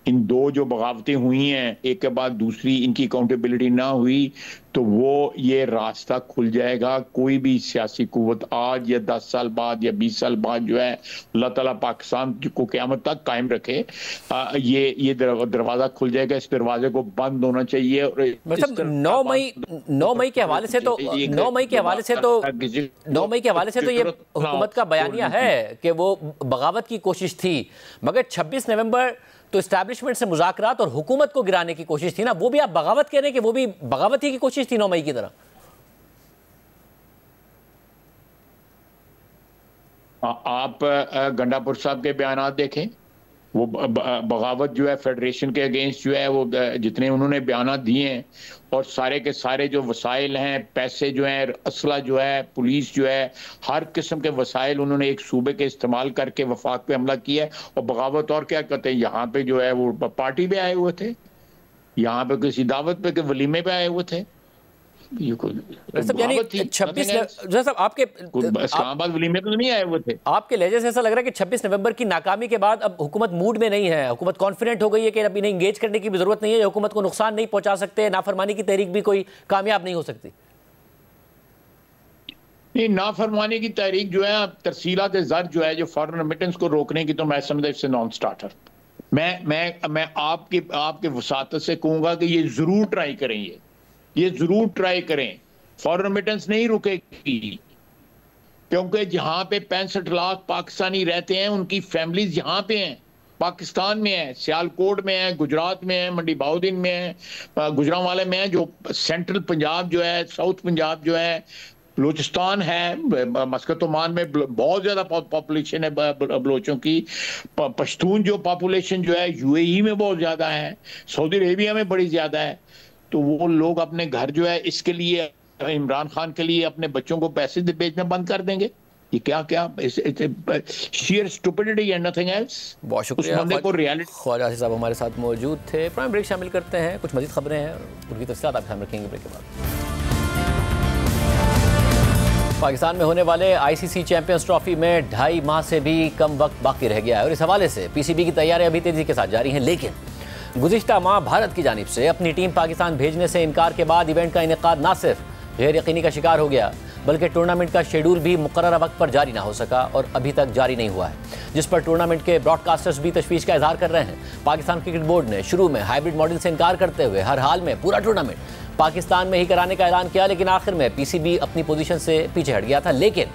इन 2 जो बगावतें हुई हैं एक के बाद दूसरी, इनकी अकाउंटेबिलिटी ना हुई, तो वो ये रास्ता खुल जाएगा। कोई भी सियासी कुव्वत आज या 10 साल बाद या 20 साल बाद जो है, अल्लाह ताला पाकिस्तान को क़यामत तक कायम रखे, ये दरवाज़ा खुल जाएगा। इस दरवाजे को बंद होना चाहिए। मतलब 9 मई के हवाले से तो 9 मई के हवाले से तो ये हुकूमत का बयानिया है कि वो बगावत की कोशिश थी, मगर 26 नवंबर तो इस्टेब्लिशमेंट से मुज़ाकरात और हुकूमत को गिराने की कोशिश थी ना, वो भी आप बगावत कह रहे हैं कि वो भी बगावत ही की कोशिश थी 9 मई की तरह। आप गंडापुर साहब के बयान देखें, वो बगावत जो है फेडरेशन के अगेंस्ट जो है, वो जितने उन्होंने बयान दिए हैं, और सारे के सारे जो वसाइल हैं, पैसे जो हैं, असला जो है, पुलिस जो है, हर किस्म के वसाइल उन्होंने एक सूबे के इस्तेमाल करके वफाक पे हमला किया है। और बगावत और क्या कहते हैं, यहाँ पे जो है वो पार्टी पे आए हुए थे, यहाँ पे किसी दावत पे के वलीमे पे आए हुए थे। यानी 26 आपके इस्लामाबाद वलीमे तो नहीं आए हुए थे। आपके लहजे से ऐसा लग रहा है कि 26 नवंबर की नाकामी के बाद अब हुकूमत मूड में नहीं है, हुकूमत कॉन्फिडेंट हो गई है कि अब इन्हें इंगेज करने की भी जरूरत नहीं है, हुकूमत को नुकसान नहीं पहुंचा सकते, नाफरमानी की तहरीक भी कोई कामयाब नहीं हो सकती। नहीं, नाफरमानी की तहरीक जो है, तरसीलात ज़र जो है, जो फॉरेन रेमिटेंस को रोकने की, तो मैं समझता हूं इससे नॉन स्टार्टर। मैं आपके वसातत से कहूंगा कि ये जरूर ट्राई करें, ये जरूर ट्राई करें। फॉरेन रेमिटेंस नहीं रुकेगी, क्योंकि जहां पे 65 लाख पाकिस्तानी रहते हैं, उनकी फैमिलीज यहाँ पे हैं, पाकिस्तान में है, सियालकोट में है, गुजरात में है, मंडी बाउद्दीन में है, गुजरांवाले में है, जो सेंट्रल पंजाब जो है, साउथ पंजाब जो है, बलूचिस्तान है, मस्कत ओमान में बहुत ज़्यादा पॉपुलेशन है बलोचों की। पश्तून जो पॉपुलेशन जो है यूएई में बहुत ज़्यादा है, सऊदी अरेबिया में बड़ी ज़्यादा है। तो वो लोग अपने घर जो है, इसके लिए इमरान खान के लिए अपने बच्चों को पैसे बेचना बंद कर देंगे। ये क्या sheer stupidity and nothing else। बहुत शुक्रिया। उस बंदे को रियलिटी। ख्वाजा साहब हमारे साथ मौजूद थे। प्राइम ब्रेक शामिल करते हैं, कुछ मजीद खबरें हैं, उनकी तफसीलात आप ध्यान रखेंगे ब्रेक के बाद। पाकिस्तान में होने वाले आईसीसी चैंपियंस ट्रॉफी में 2.5 माह से भी कम वक्त बाकी रह गया है, और इस हवाले से पीसीबी की तैयारियां अभी तेजी के साथ जारी हैं। लेकिन गुज़िश्ता माह भारत की जानिब से अपनी टीम पाकिस्तान भेजने से इनकार के बाद इवेंट का इनेकाद ना सिर्फ गैर यकीनी का शिकार हो गया, बल्कि टूर्नामेंट का शेड्यूल भी मुकर्रर वक्त पर जारी ना हो सका, और अभी तक जारी नहीं हुआ है, जिस पर टूर्नामेंट के ब्रॉडकास्टर्स भी तशवीश का इजहार कर रहे हैं। पाकिस्तान क्रिकेट बोर्ड ने शुरू में हाइब्रिड मॉडल से इनकार करते हुए हर हाल में पूरा टूर्नामेंट पाकिस्तान में ही कराने का ऐलान किया, लेकिन आखिर में पीसीबी अपनी पोजीशन से पीछे हट गया था। लेकिन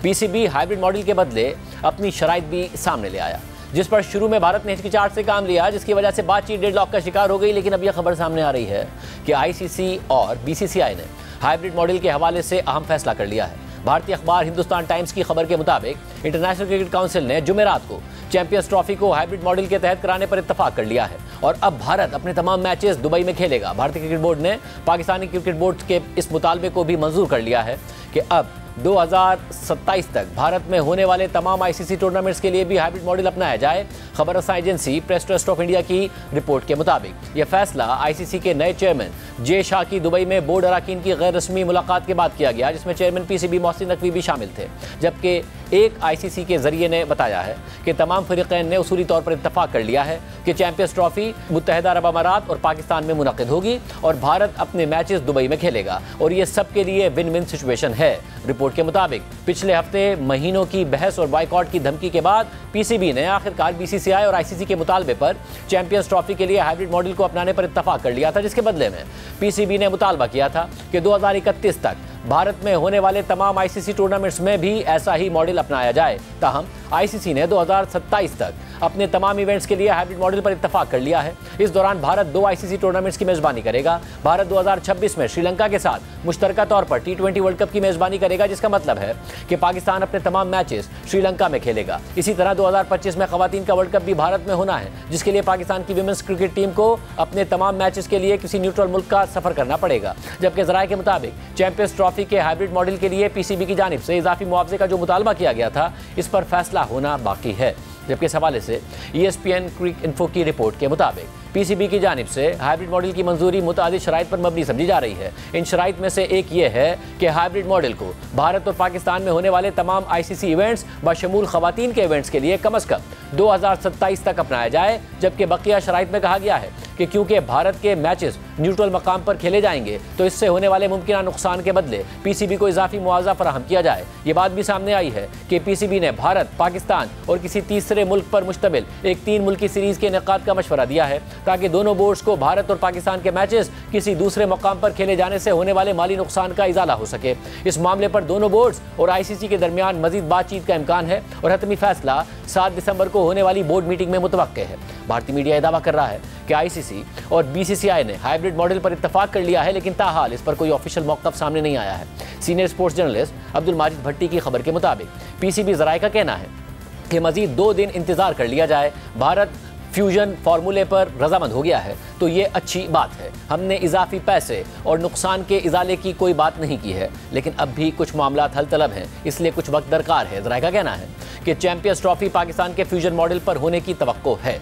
पीसीबी हाइब्रिड मॉडल के बदले अपनी शराइत भी सामने ले आया, जिस पर शुरू में भारत ने हिचकिचाहट से काम लिया, जिसकी वजह से बातचीत डेडलॉक का शिकार हो गई। लेकिन अब यह खबर सामने आ रही है कि आईसीसी और बीसीसीआई ने हाइब्रिड मॉडल के हवाले से अहम फैसला कर लिया है। भारतीय अखबार हिंदुस्तान टाइम्स की खबर के मुताबिक इंटरनेशनल क्रिकेट काउंसिल ने जुमेरात को चैंपियंस ट्रॉफी को हाइब्रिड मॉडल के तहत कराने पर इत्तेफाक कर लिया है और अब भारत अपने तमाम मैचेस दुबई में खेलेगा। भारतीय क्रिकेट बोर्ड ने पाकिस्तानी क्रिकेट बोर्ड के इस मुतालबे को भी मंजूर कर लिया है कि अब 2027 तक भारत में होने वाले तमाम आईसीसी टूर्नामेंट्स के लिए भी हाइब्रिड मॉडल अपनाया जाए। खबर रसां agency press trust of India की रिपोर्ट के मुताबिक यह फैसला आईसीसी के नए चेयरमैन जे शाह की दुबई में बोर्ड अरकान की गैर रस्मी मुलाकात के बाद किया गया, जिसमें चेयरमैन पीसीबी मोहसिन नकवी भी शामिल थे। जबकि एक आईसीसी के जरिए ने बताया है कि तमाम फरीकैन ने उसूली तौर पर इत्तेफाक कर लिया है कि चैंपियंस ट्रॉफी मुत्तहिदा अरब अमारात और पाकिस्तान में मुनक़िद होगी और भारत अपने मैचेस दुबई में खेलेगा और ये सबके लिए विन विन सिचुएशन है। रिपोर्ट के मुताबिक पिछले हफ्ते महीनों की बहस और बाइकआउट की धमकी के बाद पीसीबी ने आखिरकार बीसीसीआई और आईसीसी के मुतालबे पर चैंपियंस ट्रॉफी के लिए हाइब्रिड मॉडल को अपनाने पर इत्तेफाक कर लिया था, जिसके बदले में पीसीबी ने मुतालबा किया था कि 2031 तक भारत में होने वाले तमाम आईसीसी टूर्नामेंट्स में भी ऐसा ही मॉडल अपनाया जाए। ताहम आईसीसी ने 2027 तक अपने तमाम इवेंट्स के लिए हाइब्रिड मॉडल पर इत्तेफाक कर लिया है। इस दौरान भारत 2 आईसीसी टूर्नामेंट्स की मेजबानी करेगा। भारत 2026 में श्रीलंका के साथ मुश्तरका तौर पर T20 वर्ल्ड कप की मेजबानी करेगा, जिसका मतलब है कि पाकिस्तान अपने तमाम मैचेस श्रीलंका में खेलेगा। इसी तरह 2025 में खवातीन का वर्ल्ड कप भी भारत में होना है, जिसके लिए पाकिस्तान की विमेंस क्रिकेट टीम को अपने तमाम मैचेस के लिए किसी न्यूट्रल मुल्क का सफर करना पड़ेगा। जबकि ज़राए के मुताबिक चैंपियंस ट्रॉफी के हाइब्रिड मॉडल के लिए पीसीबी की जानिब से इजाफी मुआवजे का जो मुतालबा किया गया था, इस पर फैसला होना बाकी है। जबकि इस हवाले से ESPN क्रिक इन्फो की रिपोर्ट के मुताबिक पीसीबी की जानिब से हाइब्रिड मॉडल की मंजूरी मुतादिद शराइत पर मबनी समझी जा रही है। इन शराइत में से एक ये है कि हाइब्रिड मॉडल को भारत और पाकिस्तान में होने वाले तमाम आईसीसी इवेंट्स बशमूल खवातीन के इवेंट्स के लिए कम अज़ कम 2027 तक अपनाया जाए। जबकि बकिया शराइत में कहा गया है कि क्योंकि भारत के मैचेस न्यूट्रल मकाम पर खेले जाएंगे तो इससे होने वाले मुमकिन नुकसान के बदले पीसीबी को इजाफी मुआवजा फराहम किया जाए। ये बात भी सामने आई है कि पीसीबी ने भारत, पाकिस्तान और किसी तीसरे मुल्क पर मुश्तमिल एक 3 मुल्की सीरीज के इनेकाद का मशवरा दिया है ताकि दोनों बोर्ड्स को भारत और पाकिस्तान के मैचेस किसी दूसरे मकाम पर खेले जाने से होने वाले माली नुकसान का इजाला हो सके। इस मामले पर दोनों बोर्ड्स और आईसीसी के दरमियान मजीद बातचीत का इम्कान है और हतमी फैसला 7 दिसंबर को होने वाली बोर्ड मीटिंग में मुतवक्के है। भारतीय मीडिया यह दावा कर रहा है कि आईसीसी और बीसीसीआई ने हाइब्रिड मॉडल पर इत्तेफाक कर लिया है, लेकिन ताहाल इस पर कोई ऑफिशियल मौक़िफ़ सामने नहीं आया है। Senior sports journalist Abdul Majid Bhatti की खबर के मुताबिक पीसीबी ज़राए का कहना है कि मजीद 2 दिन इंतजार कर लिया जाए। भारत फ्यूजन फार्मूले पर रजामंद हो गया है तो ये अच्छी बात है। हमने इजाफी पैसे और नुकसान के इजाले की कोई बात नहीं की है, लेकिन अब भी कुछ मामला हल तलब हैं, इसलिए कुछ वक्त दरकार है। ज़राए का कहना है कि चैंपियंस ट्रॉफी पाकिस्तान के फ्यूजन मॉडल पर होने की तवक्को है।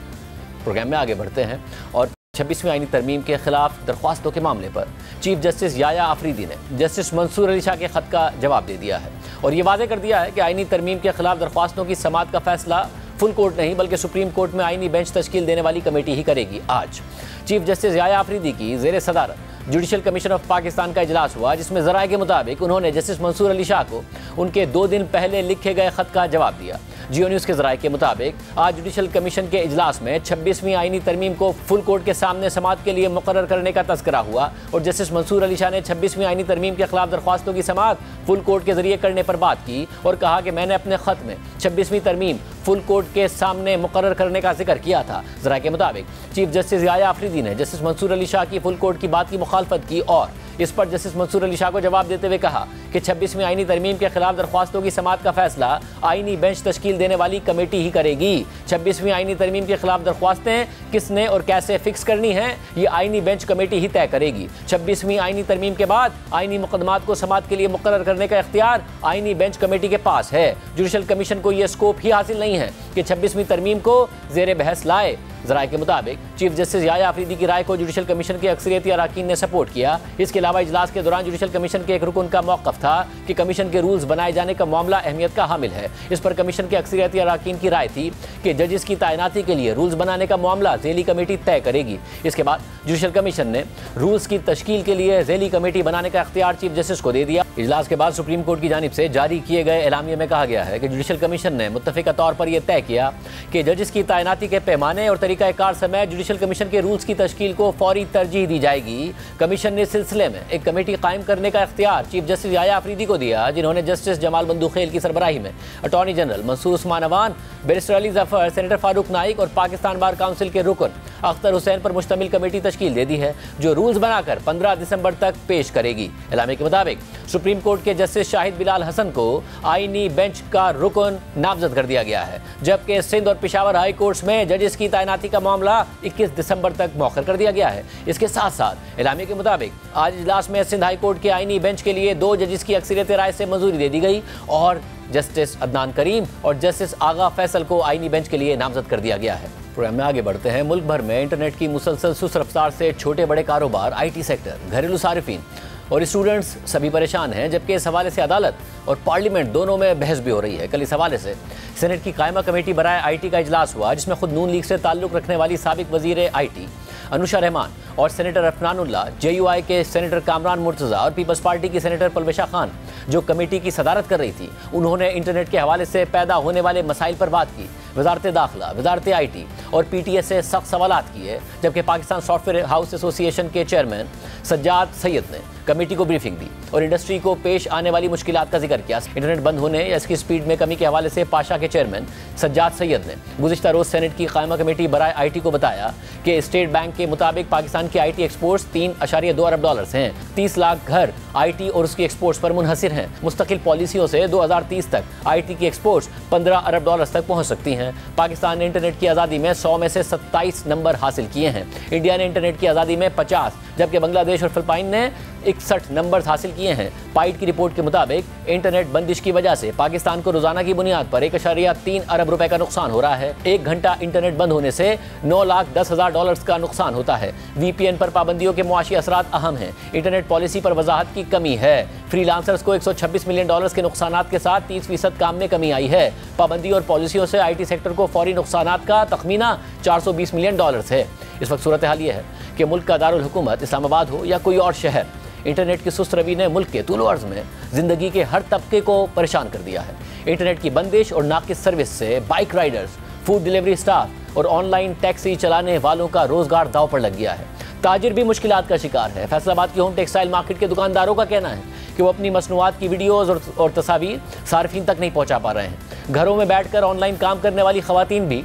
प्रोग्राम में आगे बढ़ते हैं और 26वीं आईनी तरमीम के खिलाफ दरख्वास्तों के मामले पर चीफ जस्टिस याया आफरीदी ने जस्टिस मंसूर अली शाह के खत का जवाब दे दिया है और ये वाज़ेह कर दिया है कि आईनी तरमीम के खिलाफ दरख्वास्तों की समाअत का फैसला फुल कोर्ट नहीं बल्कि सुप्रीम कोर्ट में आईनी बेंच तश्कील देने वाली कमेटी ही करेगी। आज चीफ जस्टिस याया आफरीदी की ज़ेर सदारत जुडिशल कमीशन ऑफ पाकिस्तान का इजलास हुआ, जिसमें ज़राए के मुताबिक उन्होंने जस्टिस मंसूर अली शाह को उनके 2 दिन पहले लिखे गए खत का जवाब दिया। जियो न्यूज़ के ज़राए के मुताबिक आज जुडिशल कमीशन के इजलास में 26वीं आईनी तरमीम को फुल कोर्ट के सामने समाअत के लिए मुकर्रर करने का तज़किरा हुआ और जस्टिस मंसूर अली शाह ने 26वीं आईनी तरमीम के खिलाफ दरख्वास्तों की समाअत फुल कोर्ट के जरिए करने पर बात की और कहा कि मैंने अपने खत में 26वीं तरमीम फुल कोर्ट के सामने मुकर्रर करने का जिक्र किया था। ज़राए के मुताबिक चीफ जस्टिस याया आफरीदी ने जस्टिस मंसूर अली शाह की फुल कोर्ट की बात की मुखालफत की और इस पर जस्टिस मंसूर अली शाह को जवाब देते हुए कहा कि 26वीं आईनी तरमीम के खिलाफ दरख्वास्तों की समाअत का फैसला आईनी बेंच तश्कील देने वाली कमेटी ही करेगी। 26वीं आईनी तरमीम के खिलाफ दरख्वास्तें किसने और कैसे फिक्स करनी है ये आईनी बेंच कमेटी ही तय करेगी। 26वीं आईनी तरमीम के बाद आईनी मुकदमात को समाअत के लिए मुकर्रर करने का इख्तियार आईनी बेंच कमेटी के पास है। जुडिशल कमीशन को यह स्कोप ही हासिल नहीं है कि 26वीं तरमीम को ज़ेर बहस लाए। ज़राए के मुताबिक चीफ जस्टिस याया आफरीदी की राय को जुडिशल कमीशन के अक्सरियती अरकान ने सपोर्ट किया। इसके अलावा इजलास के दौरान जुडिशल कमीशन के एक रुकन का मौक़िफ़ था कि कमीशन के रूल्स बनाए जाने का मामला अहमियत का हामिल है। इस पर कमीशन के अक्सरियती अरकान की राय थी कि जजेस की तैनाती के लिए रूल्स बनाने का मामला ज़ेली कमेटी तय करेगी। इसके बाद जुडिशल कमीशन ने रूल्स की तश्कील के लिए ज़ेली कमेटी बनाने का इख्तियार चीफ जस्टिस को दे दिया। इजलास के बाद सुप्रीम कोर्ट की जानिब से जारी किए गए एलामिये में कहा गया है कि जुडिशल कमीशन ने मुत्तफ़िका तौर पर यह तय किया कि जजेस की तैनाती के पैमाने और तरीक़ाकार समय जुडिशल जुडिशल कमीशन के रूल्स की तश्कील को फौरी तरजीह दी जाएगी। कमीशन ने इस सिलसिले में एक कमेटी कायम करने का इख्तियार चीफ जस्टिस याया अफरीदी को दिया, जिन्होंने जस्टिस जमाल बंदूखेल की सरबराही में attorney general Mansoor Usman Awan, barrister Ali Zafar, senator Farooq Naik और पाकिस्तान बार काउंसिल के रुकन अख्तर हुसैन पर मुश्तमिल कमेटी तश्कील दे दी है, जो रूल्स बनाकर 15 दिसंबर तक पेश करेगी। एलामे के मुताबिक सुप्रीम कोर्ट के जस्टिस शाहिद बिलाल हसन को आईनी बेंच का रुकन नामजद कर दिया गया है, जबकि सिंध और पेशावर हाई कोर्ट्स में जजेस की तैनाती का मामला 21 दिसंबर तक मौखर कर दिया गया है। इसके साथ साथ एलामे के मुताबिक आज इजलास में सिंध हाई कोर्ट के आईनी बेंच के लिए 2 जजेस की अक्सरियत राय से मंजूरी दे दी गई और जस्टिस अदनान करीम और जस्टिस आगा फैसल को आईनी बेंच के लिए नामजद कर दिया गया है। प्रोग्राम में आगे बढ़ते हैं। मुल्क भर में इंटरनेट की मुसलसल सुस्त रफ्तार से छोटे बड़े कारोबार, IT सेक्टर, घरेलू सारिफीन और स्टूडेंट्स सभी परेशान हैं, जबकि इस हवाले से अदालत और पार्लियामेंट दोनों में बहस भी हो रही है। कल इस हवाले से सेनेट की कायमा कमेटी बराए IT का इजलास हुआ, जिसमें खुद नून लीग से ताल्लुक़ रखने वाली साबिक वजीर IT अनुशा रहमान और सेनेटर अफनानुल्लाह, JUI के सेनेटर कामरान मुर्तज़ा और पीपल्स पार्टी की सेनेटर पलवेशा खान, जो कमेटी की सदारत कर रही थी, उन्होंने इंटरनेट के हवाले से पैदा होने वाले मसाइल पर बात की। वजारत दाखिला, वजारत IT और PTS से सख्त सवालात किए, जबकि पाकिस्तान सॉफ्टवेयर हाउस एसोसिएशन के चेयरमैन सज्जाद सैयद ने कमेटी को ब्रीफिंग दी और इंडस्ट्री को पेश आने वाली मुश्किलात का जिक्र किया। इंटरनेट बंद होने या इसकी स्पीड में कमी के हवाले से पाशा के चेयरमैन सज्जाद सैयद ने गुज़िश्ता रोज़ सेनेट की कायमा कमेटी बराए IT को बताया कि स्टेट बैंक के मुताबिक पाकिस्तान की IT एक्सपोर्ट्स $3.2 अरब हैं। 30 लाख घर IT और उसकी एक्सपोर्ट्स पर मुनहसिर हैं। मुस्तकिल पॉलिसियों से 2030 तक IT की एक्सपोर्ट्स $15 अरब तक पहुँच सकती हैं। पाकिस्तान ने इंटरनेट की आज़ादी में 100 में से 27 नंबर हासिल किए हैं। इंडिया ने इंटरनेट की आज़ादी में 50, जबकि बांग्लादेश और फिलिपाइन ने 61 नंबर हासिल किए हैं। पाइट की रिपोर्ट के मुताबिक इंटरनेट बंदिश की वजह से पाकिस्तान को रोजाना की बुनियाद पर $1.3 अरब का नुकसान हो रहा है। 1 घंटा इंटरनेट बंद होने से $9,10,000 का नुकसान होता है। VPN पर पाबंदियों के मुआशी असरात अहम हैं। इंटरनेट पॉलिसी पर वजाहत की कमी है। फ्रीलांसर्स को $126 मिलियन के नुकसानात के साथ 30% काम में कमी आई है। पाबंदी और पॉलिसियों से IT सेक्टर को फौरी नुकसानात का तखमीना $420 मिलियन है। इस वक्त सूरत हाल ये है कि मुल्क का दारुल हुकूमत इस्लामाबाद हो या कोई और शहर, इंटरनेट की सुस्त रवी ने मुल्क के तूल अर्ज में जिंदगी के हर तबके को परेशान कर दिया है। इंटरनेट की बंदिश और नाकिस सर्विस से bike Riders, food delivery staff और ऑनलाइन टैक्सी चलाने वालों का रोजगार दांव पर लग गया है। ताजिर भी मुश्किलात का शिकार है। फैसलाबाद की होम टेक्सटाइल मार्केट के दुकानदारों का कहना है कि वो अपनी मसनूआत की वीडियोज़ और तस्वीर सार्फिन तक नहीं पहुँचा पा रहे हैं। घरों में बैठकर ऑनलाइन काम करने वाली ख़वातीन भी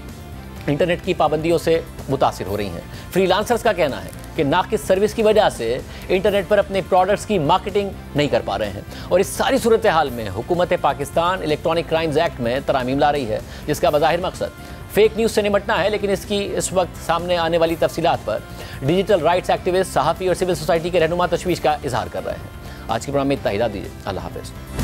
इंटरनेट की पाबंदियों से मुतासिर हो रही हैं। फ्रीलांसर्स का कहना है कि नाकिस सर्विस की वजह से इंटरनेट पर अपने प्रोडक्ट्स की मार्केटिंग नहीं कर पा रहे हैं। और इस सारी सूरत हाल में हुकूमत पाकिस्तान इलेक्ट्रॉनिक क्राइम्स एक्ट में तरामीम ला रही है, जिसका बज़ाहिर मकसद फेक न्यूज़ से निपटना है। लेकिन इसकी इस वक्त सामने आने वाली तफसीलात पर डिजिटल राइट्स एक्टिविस्ट, सहाफ़ी और सिविल सोसाइटी के रहनुमा तशवीश का इजहार कर रहे हैं। आज के प्रोग्राम में इतना ही दीजिए। अल्लाह हाफ़िज़।